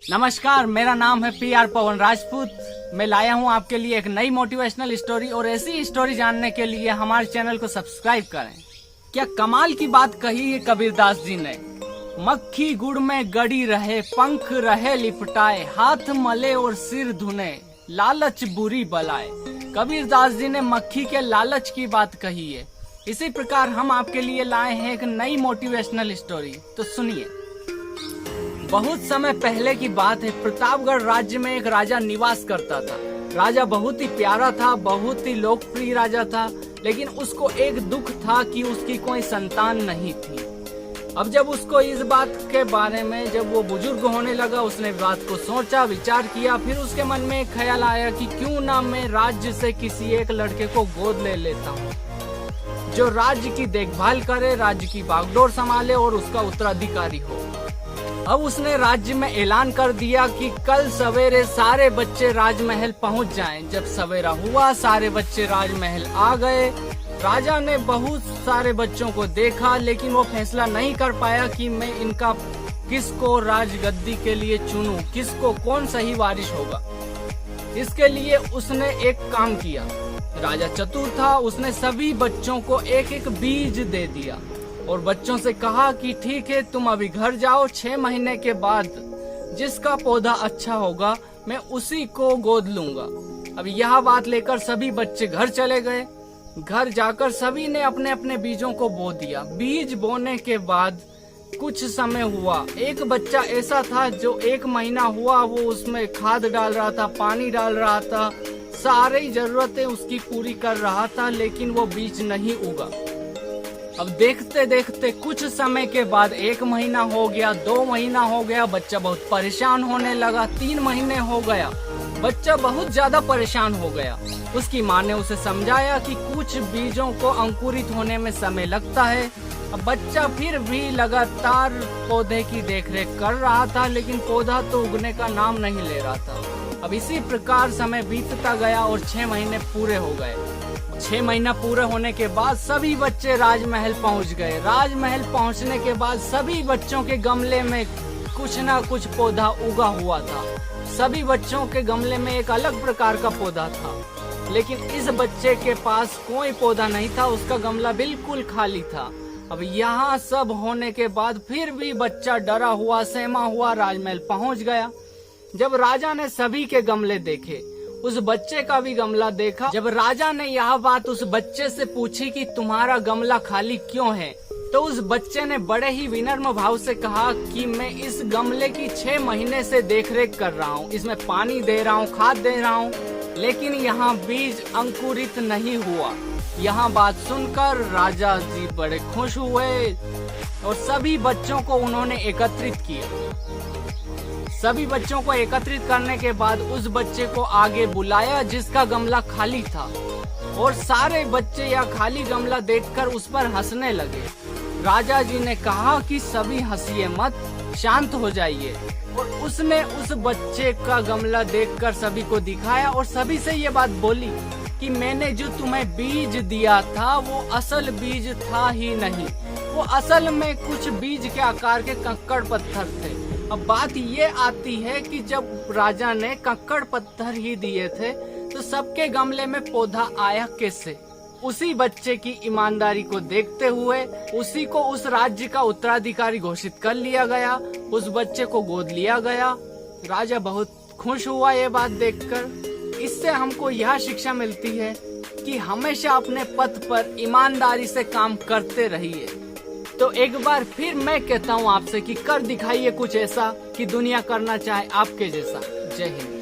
नमस्कार, मेरा नाम है PR पवन राजपूत। मैं लाया हूं आपके लिए एक नई मोटिवेशनल स्टोरी और ऐसी स्टोरी जानने के लिए हमारे चैनल को सब्सक्राइब करें। क्या कमाल की बात कही है कबीरदास जी ने। मक्खी गुड़ में गड़ी रहे, पंख रहे लिपटाए, हाथ मले और सिर धुने, लालच बुरी बलाए। कबीरदास जी ने मक्खी के लालच की बात कही है। इसी प्रकार हम आपके लिए लाए हैं एक नई मोटिवेशनल स्टोरी, तो सुनिए। बहुत समय पहले की बात है। प्रतापगढ़ राज्य में एक राजा निवास करता था। राजा बहुत ही प्यारा था, बहुत ही लोकप्रिय राजा था, लेकिन उसको एक दुख था कि उसकी कोई संतान नहीं थी। अब जब उसको इस बात के बारे में, जब वो बुजुर्ग होने लगा, उसने बात को सोचा, विचार किया। फिर उसके मन में एक ख्याल आया कि क्यों ना मैं राज्य से किसी एक लड़के को गोद ले लेता हूँ, जो राज्य की देखभाल करे, राज्य की बागडोर संभाले और उसका उत्तराधिकारी हो। अब उसने राज्य में ऐलान कर दिया कि कल सवेरे सारे बच्चे राजमहल पहुंच जाएं। जब सवेरा हुआ, सारे बच्चे राजमहल आ गए। राजा ने बहुत सारे बच्चों को देखा, लेकिन वो फैसला नहीं कर पाया कि मैं इनका किसको राजगद्दी के लिए चुनूं, किसको कौन सही वारिस होगा। इसके लिए उसने एक काम किया। राजा चतुर था, उसने सभी बच्चों को एक एक बीज दे दिया और बच्चों से कहा कि ठीक है, तुम अभी घर जाओ। 6 महीने के बाद जिसका पौधा अच्छा होगा मैं उसी को गोद लूंगा। अब यह बात लेकर सभी बच्चे घर चले गए। घर जाकर सभी ने अपने अपने बीजों को बो दिया। बीज बोने के बाद कुछ समय हुआ, एक बच्चा ऐसा था जो 1 महीना हुआ वो उसमें खाद डाल रहा था, पानी डाल रहा था, सारी जरूरतें उसकी पूरी कर रहा था, लेकिन वो बीज नहीं उगा। अब देखते देखते कुछ समय के बाद 1 महीना हो गया, 2 महीना हो गया, बच्चा बहुत परेशान होने लगा। 3 महीने हो गया, बच्चा बहुत ज्यादा परेशान हो गया। उसकी माँ ने उसे समझाया कि कुछ बीजों को अंकुरित होने में समय लगता है। अब बच्चा फिर भी लगातार पौधे की देखरेख कर रहा था, लेकिन पौधा तो उगने का नाम नहीं ले रहा था। अब इसी प्रकार समय बीतता गया और 6 महीने पूरे हो गए। 6 महीना पूरे होने के बाद सभी बच्चे राजमहल पहुंच गए। राजमहल पहुंचने के बाद सभी बच्चों के गमले में कुछ ना कुछ पौधा उगा हुआ था। सभी बच्चों के गमले में एक अलग प्रकार का पौधा था, लेकिन इस बच्चे के पास कोई पौधा नहीं था, उसका गमला बिल्कुल खाली था। अब यहाँ सब होने के बाद फिर भी बच्चा डरा हुआ, सहमा हुआ राजमहल पहुंच गया। जब राजा ने सभी के गमले देखे, उस बच्चे का भी गमला देखा। जब राजा ने यह बात उस बच्चे से पूछी कि तुम्हारा गमला खाली क्यों है, तो उस बच्चे ने बड़े ही विनम्र भाव से कहा कि मैं इस गमले की 6 महीने से देखरेख कर रहा हूँ, इसमें पानी दे रहा हूँ, खाद दे रहा हूँ, लेकिन यहाँ बीज अंकुरित नहीं हुआ। यहाँ बात सुनकर राजा जी बड़े खुश हुए और सभी बच्चों को उन्होंने एकत्रित किया। सभी बच्चों को एकत्रित करने के बाद उस बच्चे को आगे बुलाया जिसका गमला खाली था, और सारे बच्चे यह खाली गमला देखकर उस पर हंसने लगे। राजा जी ने कहा कि सभी हंसिए मत, शांत हो जाइए। और उसने उस बच्चे का गमला देखकर सभी को दिखाया और सभी से ये बात बोली कि मैंने जो तुम्हें बीज दिया था वो असल बीज था ही नहीं, वो असल में कुछ बीज के आकार के कंकड़ पत्थर थे। अब बात ये आती है कि जब राजा ने कंकड़ पत्थर ही दिए थे तो सबके गमले में पौधा आया कैसे? उसी बच्चे की ईमानदारी को देखते हुए उसी को उस राज्य का उत्तराधिकारी घोषित कर लिया गया। उस बच्चे को गोद लिया गया। राजा बहुत खुश हुआ ये बात देखकर। इससे हमको यह शिक्षा मिलती है कि हमेशा अपने पथ पर ईमानदारी से काम करते रहिए। तो एक बार फिर मैं कहता हूँ आपसे कि कर दिखाइए कुछ ऐसा कि दुनिया करना चाहे आपके जैसा। जय हिंद।